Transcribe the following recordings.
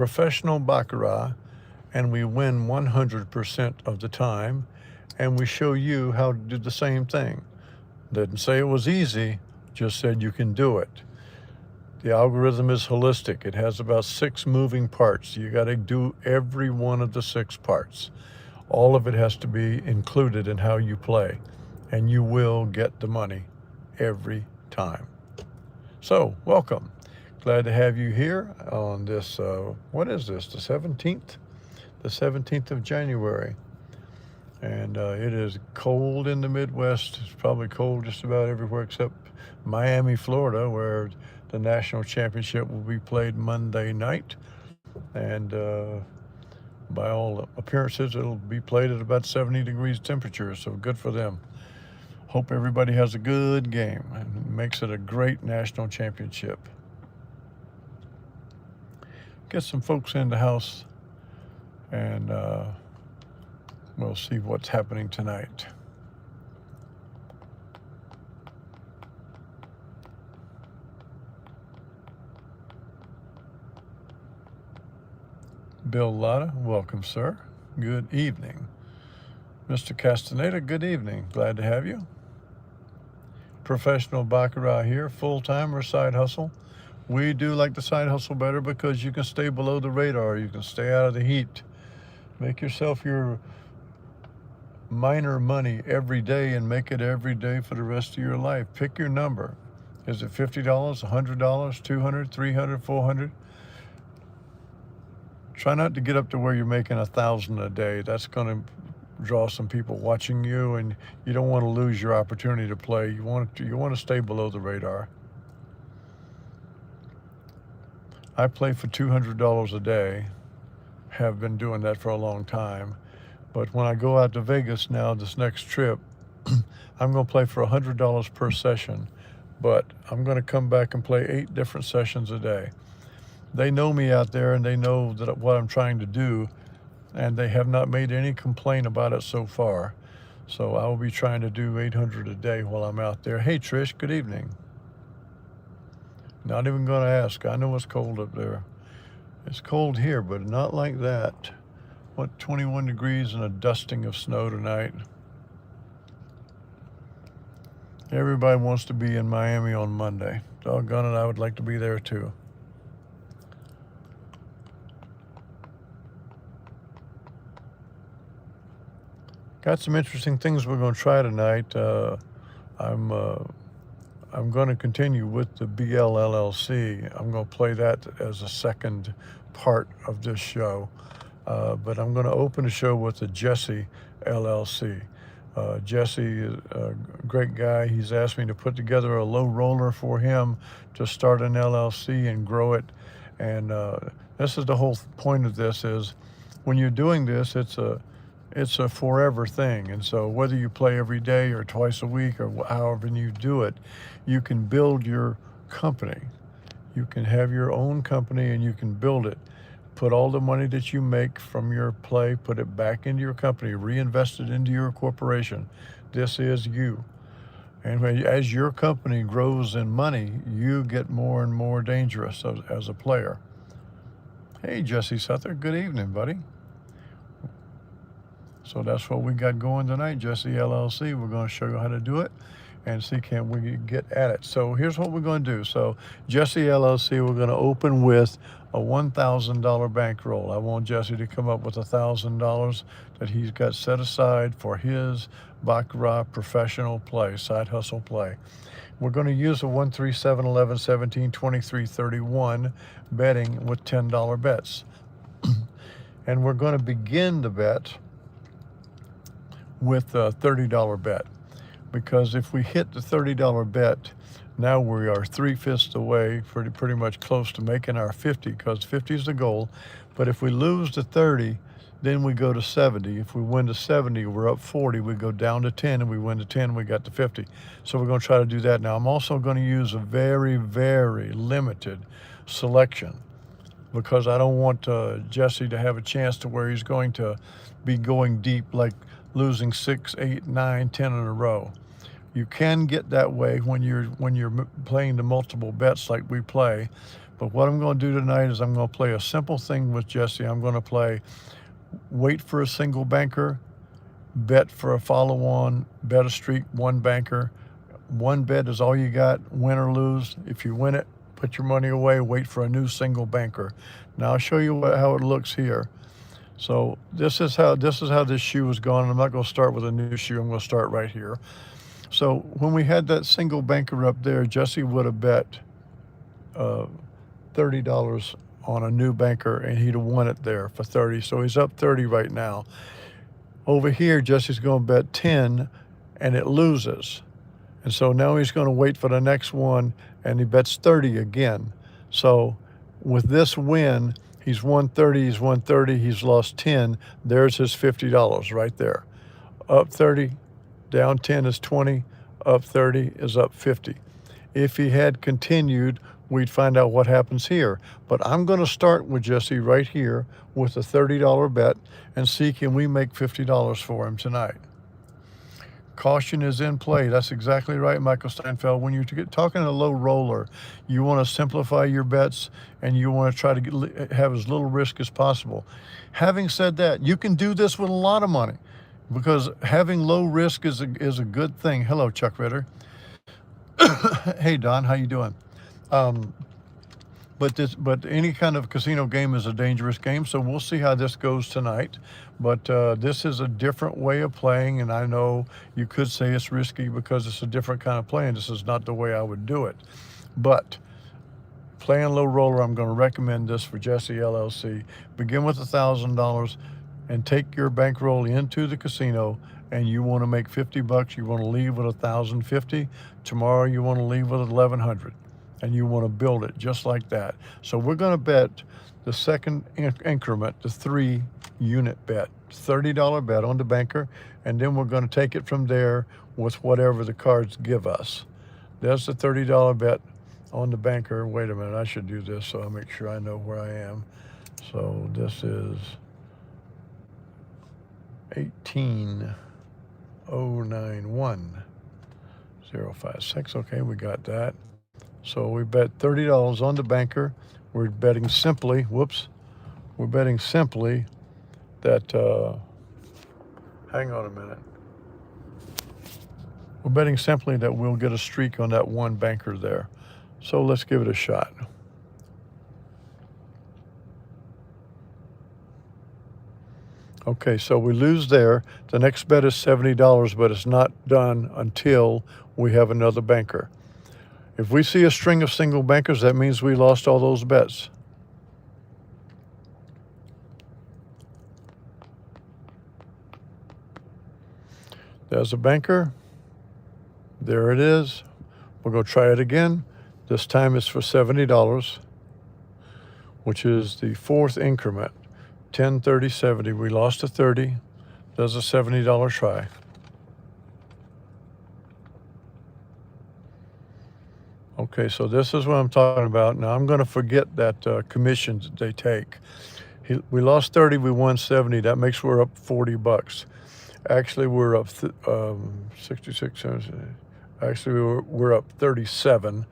professional baccarat, and we win 100% of the time, and we show you how to do the same thing. Didn't say it was easy, just said you can do it. The algorithm is holistic. It has about 6 moving parts. You got to do every one of the 6 parts. All of it has to be included in how you play, and you will get the money every time. So, welcome. Glad to have you here on this, what is this, the 17th? The 17th of January. And it is cold in the Midwest. It's probably cold just about everywhere except Miami, Florida, where the national championship will be played Monday night. And by all appearances, it'll be played at about 70 degrees temperature, so good for them. Hope everybody has a good game and makes it a great national championship. Get some folks in the house, and we'll see what's happening tonight. Bill Latta, welcome, sir. Good evening. Mr. Castaneda, good evening. Glad to have you. Professional baccarat here, full-time or side hustle. We do like the side hustle better because you can stay below the radar. You can stay out of the heat. Make yourself your minor money every day and make it every day for the rest of your life. Pick your number. Is it $50, $100, $200, $300, $400? Try not to get up to where you're making $1,000 a day. That's going to draw some people watching you, and you don't want to lose your opportunity to play. You want to stay below the radar. I play for $200 a day. Have been doing that for a long time. But when I go out to Vegas now, this next trip, I'm going to play for $100 per session. But I'm going to come back and play 8 different sessions a day. They know me out there, and they know that what I'm trying to do, and they have not made any complaint about it so far. So I will be trying to do 800 a day while I'm out there. Hey, Trish, good evening. Not even going to ask. I know it's cold up there. It's cold here, but not like that. What, 21 degrees and a dusting of snow tonight. Everybody wants to be in Miami on Monday. Doggone it, I would like to be there too. Got some interesting things we're going to try tonight. I'm going to continue with the BLLLC. I'm going to play that as a second part of this show. But I'm going to open the show with the Jesse LLC. Jesse is a great guy. He's asked me to put together a low roller for him to start an LLC and grow it. And this is the whole point of this is when you're doing this, it's a forever thing. And so whether you play every day or twice a week or however you do it, you can build your company. You can have your own company and you can build it. Put all the money that you make from your play, put it back into your company, reinvest it into your corporation. This is you. And as your company grows in money, you get more and more dangerous as a player. Hey, Jesse Suther, good evening, buddy. So that's what we got going tonight, Jesse LLC. We're going to show you how to do it and see can we get at it. So here's what we're going to do. So Jesse LLC, we're going to open with a $1,000 bankroll. I want Jesse to come up with $1,000 that he's got set aside for his baccarat professional play, side hustle play. We're going to use a 1, 3, 7, 11, 17, 23, 31 betting with $10 bets. And we're going to begin the bet with a $30 bet, because if we hit the $30 bet, now we are 3/5 away, pretty much close to making our 50, because 50 is the goal. But if we lose the 30, then we go to 70. If we win to 70, we're up 40. We go down to 10, and we win to 10, we got to 50. So we're going to try to do that. Now, I'm also going to use a very, very limited selection, because I don't want Jesse to have a chance to where he's going to be going deep, like losing 6, 8, 9, 10 in a row. You can get that way when you're playing the multiple bets like we play, But what I'm going to do tonight is I'm going to play a simple thing with Jesse. I'm going to play wait for a single banker, bet for a follow-on, bet a streak, one banker. One bet is all you got, win or lose. If you win it, put your money away, wait for a new single banker. Now I'll show you how it looks here. So this is how this shoe is going. I'm not going to start with a new shoe. I'm going to start right here. So when we had that single banker up there, Jesse would have bet $30 on a new banker, and he'd have won it there for 30. So he's up 30 right now. Over here, Jesse's going to bet 10, and it loses. And so now he's going to wait for the next one, and he bets 30 again. So with this win, he's won 30, he's won 30, he's lost 10. There's his $50 right there. Up 30, down 10 is 20, up 30 is up 50. If he had continued, we'd find out what happens here. But I'm going to start with Jesse right here with a $30 bet and see can we make $50 for him tonight. Caution is in play. That's exactly right, Michael Steinfeld. When you're talking a low roller, you want to simplify your bets and you want to try to have as little risk as possible. Having said that, you can do this with a lot of money because having low risk is a good thing. Hello, Chuck Ritter. Hey, Don, how you doing? But any kind of casino game is a dangerous game, so we'll see how this goes tonight. But this is a different way of playing, and I know you could say it's risky because it's a different kind of playing. This is not the way I would do it. But playing low roller, I'm going to recommend this for Jesse LLC. Begin with $1,000 and take your bankroll into the casino, and you want to make 50 bucks. You want to leave with 1,050. Tomorrow you want to leave with 1,100. And you want to build it just like that. So we're going to bet the second increment, the 3-unit bet, $30 bet on the banker, and then we're going to take it from there with whatever the cards give us. There's the $30 bet on the banker. Wait a minute, I should do this so I make sure I know where I am. So this is 18091.056. Okay, we got that. So we bet $30 on the banker. We're betting simply, we're betting simply that, hang on a minute. We're betting simply that we'll get a streak on that one banker there. So let's give it a shot. Okay, so we lose there. The next bet is $70, but it's not done until we have another banker. If we see a string of single bankers, that means we lost all those bets. There's a banker. There it is. We're going to try it again. This time it's for $70, which is the fourth increment. 10, 30, 70. We lost a 30. Does a $70 try. Okay, so this is what I'm talking about. Now I'm going to forget that commissions that they take. We lost 30, we won 70. That makes we're up 40 bucks. Actually, we're up 66. Actually, we're up 37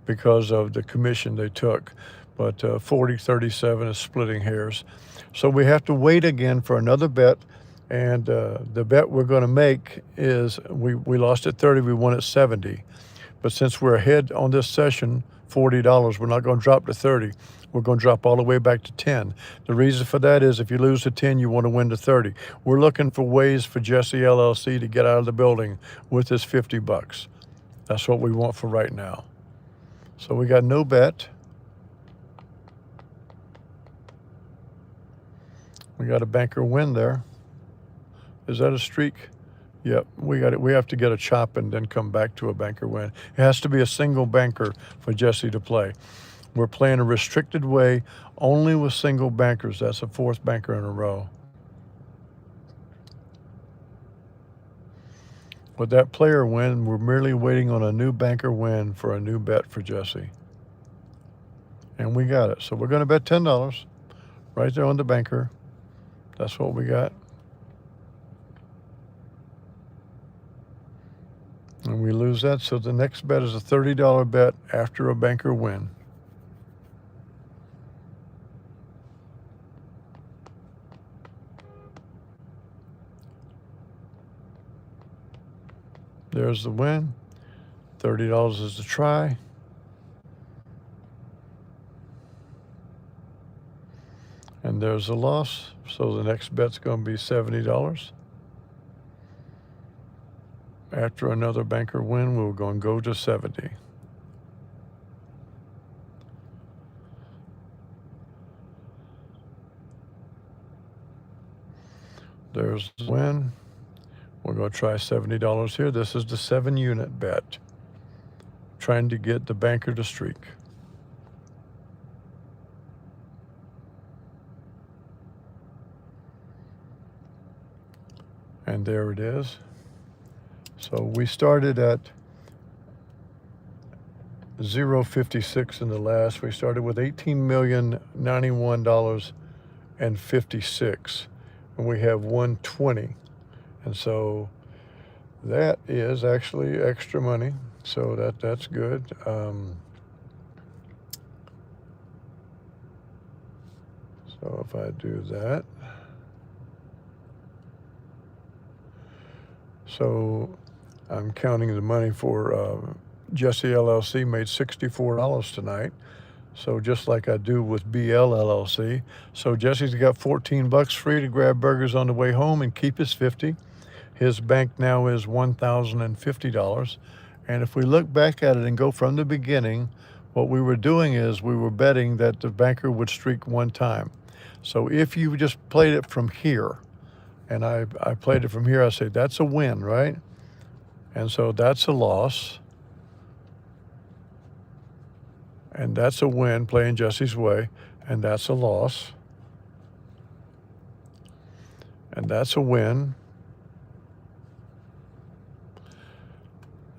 because of the commission they took. But 40, 37 is splitting hairs. So we have to wait again for another bet. And the bet we're going to make is we lost at 30, we won at 70. But since we're ahead on this session, $40, we're not going to drop to 30. We're going to drop all the way back to 10. The reason for that is if you lose to 10, you want to win to 30. We're looking for ways for Jesse LLC to get out of the building with this 50 bucks. That's what we want for right now. So we got no bet. We got a banker win there. Is that a streak? Yep, we got it. We have to get a chop and then come back to a banker win. It has to be a single banker for Jesse to play. We're playing a restricted way, only with single bankers. That's a fourth banker in a row. With that player win, we're merely waiting on a new banker win for a new bet for Jesse. And we got it. So we're going to bet $10 right there on the banker. That's what we got. And we lose that, so the next bet is a $30 bet after a banker win. There's the win. $30 is the try. And there's the loss. So the next bet's going to be $70. After another banker win, we're going to go to 70. There's the win. We're going to try $70 here. This is the 7-unit bet. Trying to get the banker to streak. And there it is. So we started at 0.56 in the last. We started with $18,091.56. And we have 120. And so that is actually extra money. So that's good. So if I do that. So I'm counting the money for Jesse LLC made $64 tonight. So just like I do with BL LLC. So Jesse's got $14 free to grab burgers on the way home and keep his 50. His bank now is $1,050. And if we look back at it and go from the beginning, what we were doing is we were betting that the banker would streak one time. So if you just played it from here, and I played it from here, I say that's a win, right? And so that's a loss. And that's a win, playing Jesse's way. And that's a loss. And that's a win.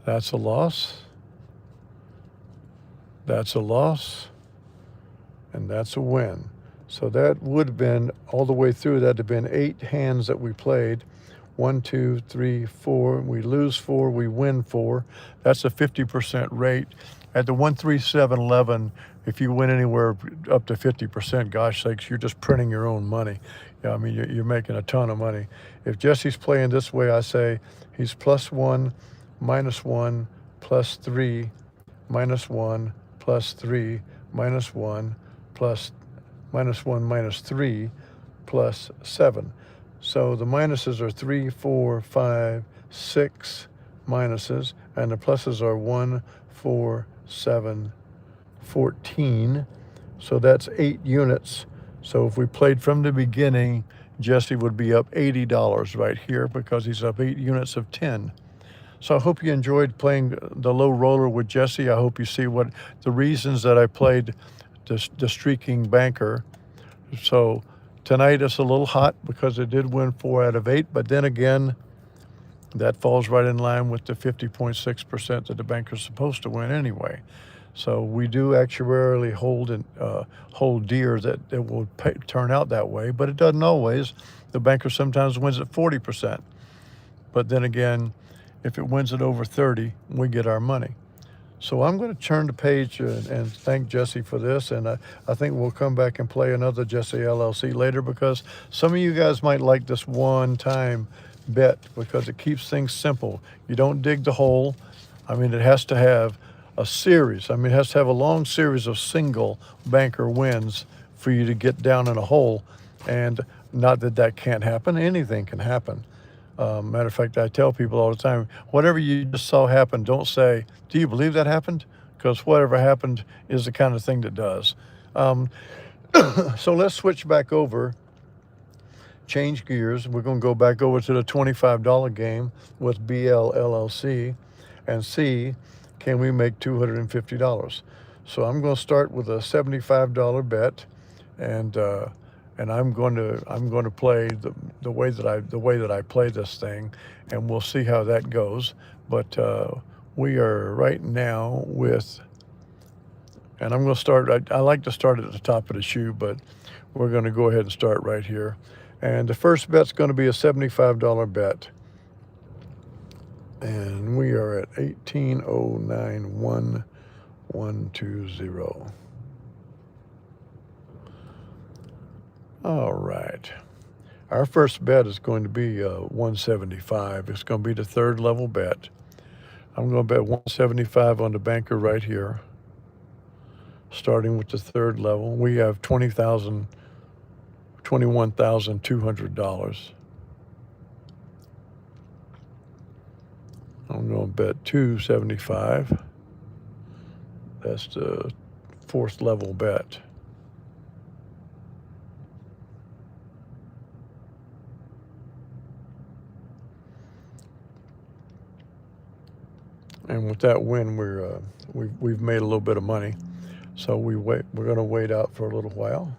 That's a loss. That's a loss. And that's a win. So that would have been, all the way through, that would have been 8 hands that we played. 1, 2, 3, 4. We lose 4, we win 4. That's a 50% rate. At the 137.11, if you win anywhere up to 50%, gosh sakes, you're just printing your own money. Yeah, I mean, you're making a ton of money. If Jesse's playing this way, I say he's +1, -1, +3, -1, +3, -1, -1, -3, +7. So the minuses are 3, 4, 5, 6 minuses, and the pluses are 1, 4, 7, 14. So that's 8 units. So if we played from the beginning, Jesse would be up $80 right here because he's up 8 units of 10. So I hope you enjoyed playing the low roller with Jesse. I hope you see what the reasons that I played the streaking banker. So tonight it's a little hot because it did win 4 out of 8, but then again, that falls right in line with the 50.6% that the banker's supposed to win anyway. So we do actuarially hold dear that it will turn out that way, but it doesn't always. The banker sometimes wins at 40%. But then again, if it wins at over 30, we get our money. So I'm going to turn the page and thank Jesse for this, and I think we'll come back and play another Jesse LLC later because some of you guys might like this one-time bet because it keeps things simple. You don't dig the hole. I mean, it has to have a series. I mean, it has to have a long series of single banker wins for you to get down in a hole, and not that that can't happen. Anything can happen. Matter of fact, I tell people all the time, whatever you just saw happen, don't say, do you believe that happened? Because whatever happened is the kind of thing that does. So let's switch back over, change gears. We're going to go back over to the $25 game with BL LLC and see, can we make $250? So I'm going to start with a $75 bet, and I'm going to play the way that I play this thing, and we'll see how that goes. But we are right now with, and I'm going to start. I like to start at the top of the shoe, but we're going to go ahead and start right here. And the first bet's going to be a $75 bet, and we are at 18,091,120. All right. Our first bet is going to be 175. It's going to be the third level bet. I'm going to bet 175 on the banker right here, starting with the third level. We have $21,200. I'm going to bet 275. That's the fourth level bet. And with that win, we've made a little bit of money. So we're going to wait out for a little while.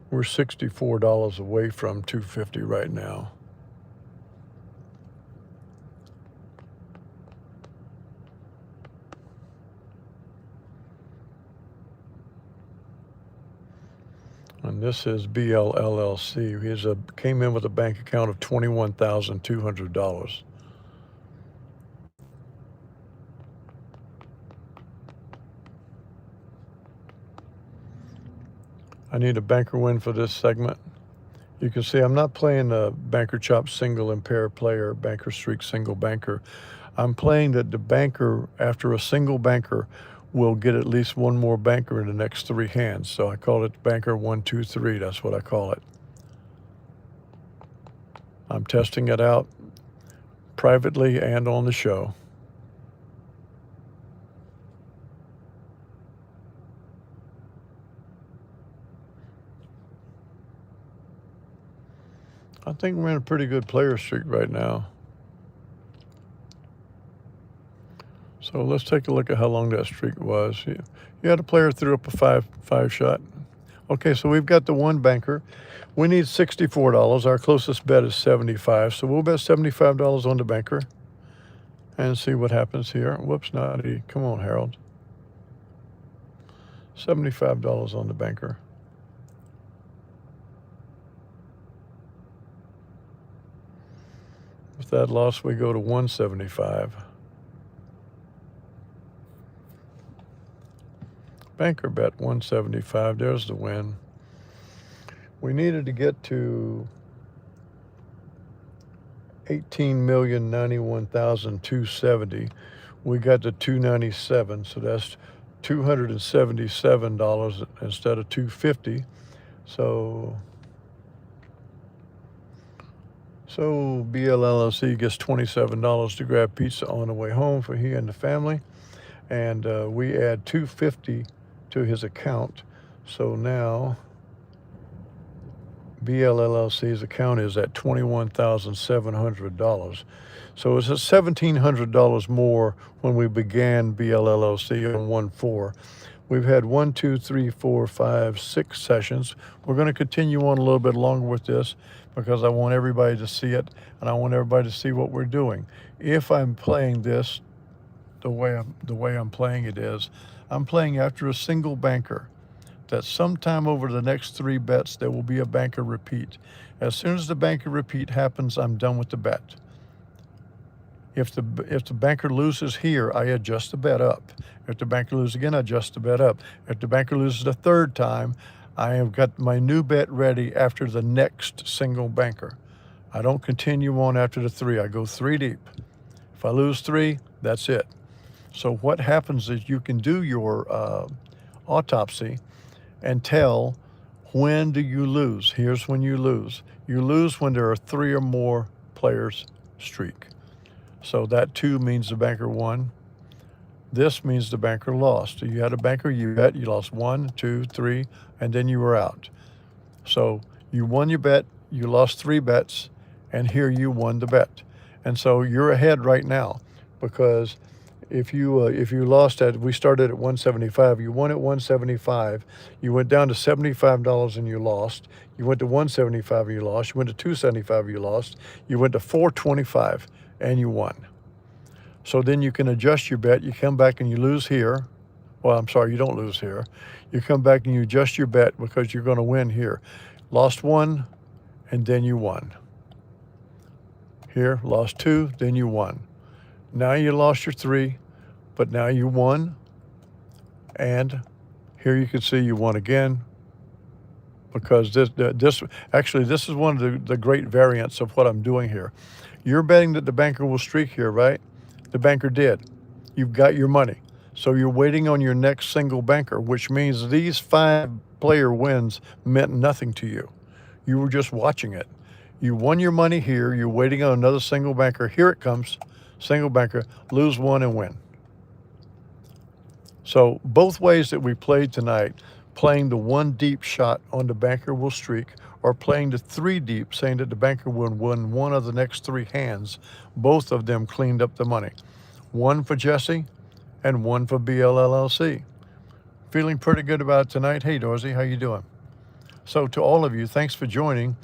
We're $64 away from 250 right now. And this is BLLC. He came in with a bank account of $21,200. I need a banker win for this segment. You can see I'm not playing the banker chop single impair player, banker streak single banker. I'm playing that the banker, after a single banker, will get at least one more banker in the next three hands. So I call it banker 1, 2, 3. That's what I call it. I'm testing it out privately and on the show. I think we're in a pretty good player streak right now. So let's take a look at how long that streak was. You had a player threw up a five shot. Okay, so we've got the one banker. We need $64. Our closest bet is 75. So we'll bet $75 on the banker and see what happens here. Whoops, naughty. Come on, Harold. $75 on the banker. With that loss, we go to 175. Banker bet 175. There's the win. We needed to get to 18,091,270. We got to 297, so that's $277 instead of 250. So BLLC gets $27 to grab pizza on the way home for he and the family, and we add $250 to his account. So now BLLC's account is at $21,700. So it's $1,700 more when we began BLLC on 1/4. We've had 1, 2, 3, 4, 5, 6 sessions. We're going to continue on a little bit longer with this because I want everybody to see it and I want everybody to see what we're doing. If I'm playing this the way I'm playing it is, I'm playing after a single banker. That sometime over the next 3 bets, there will be a banker repeat. As soon as the banker repeat happens, I'm done with the bet. If the banker loses here, I adjust the bet up. If the banker loses again, I adjust the bet up. If the banker loses the third time, I have got my new bet ready after the next single banker. I don't continue on after the 3. I go 3 deep. If I lose 3, that's it. So what happens is you can do your autopsy and tell when do you lose. Here's when you lose. You lose when there are 3 or more players streak. So that 2 means the banker won. This means the banker lost. You had a banker, you bet, you lost 1, 2, 3, and then you were out. So you won your bet, you lost 3 bets, and here you won the bet. And so you're ahead right now because if you lost we started at 175, you won at 175, you went down to $75 and you lost, you went to 175 and you lost, you went to 275 and you lost, you went to 425 and you won. So then you can adjust your bet. You come back and you lose here. Well, I'm sorry, you don't lose here. You come back and you adjust your bet because you're going to win here. Lost 1 and then you won. Here, lost 2, then you won. Now you lost your 3, but now you won. And here you can see you won again. because this actually, this is one of the great variants of what I'm doing here. You're betting that the banker will streak here, right? The banker did. You've got your money. So you're waiting on your next single banker, which means these 5-player wins meant nothing to you. You were just watching it. You won your money here. You're waiting on another single banker. Here it comes. Single banker, lose one and win. So both ways that we played tonight, playing the 1 deep shot on the banker will streak, or playing the 3 deep, saying that the banker will win one of the next 3 hands, both of them cleaned up the money. One for Jesse and one for BLLLC. Feeling pretty good about it tonight. Hey, Dorsey, how you doing? So to all of you, thanks for joining.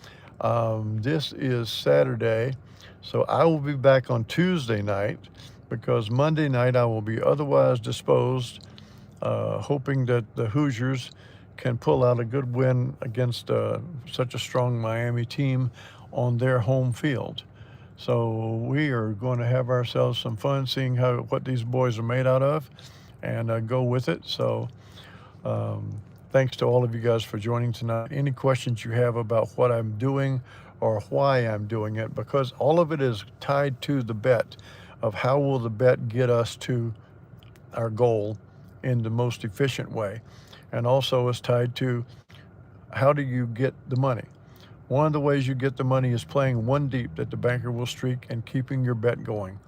This is Saturday, so I will be back on Tuesday night, because Monday night I will be otherwise disposed, hoping that the Hoosiers can pull out a good win against such a strong Miami team on their home field. So we are going to have ourselves some fun seeing what these boys are made out of, and go with it. So thanks to all of you guys for joining tonight. Any questions you have about what I'm doing or why I'm doing it, because all of it is tied to the bet of how will the bet get us to our goal in the most efficient way. And also is tied to how do you get the money. One of the ways you get the money is playing 1 deep that the banker will streak and keeping your bet going.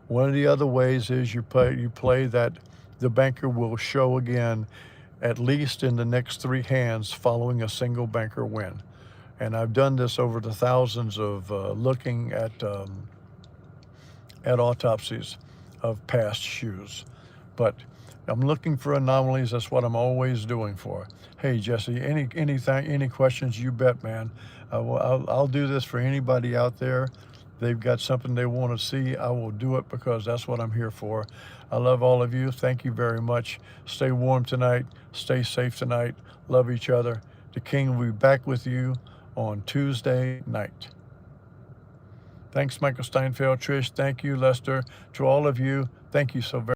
One of the other ways is you play that the banker will show again, at least in the next 3 hands following a single banker win. And I've done this over the thousands of looking at autopsies of past shoes. But I'm looking for anomalies. That's what I'm always doing for. Hey, Jesse, any questions, you bet, man. I'll do this for anybody out there. They've got something they want to see, I will do it, because that's what I'm here for. I love all of you. Thank you very much. Stay warm tonight. Stay safe tonight. Love each other. The King will be back with you on Tuesday night. Thanks, Michael Steinfeld. Trish, thank you. Lester, to all of you, thank you so very much.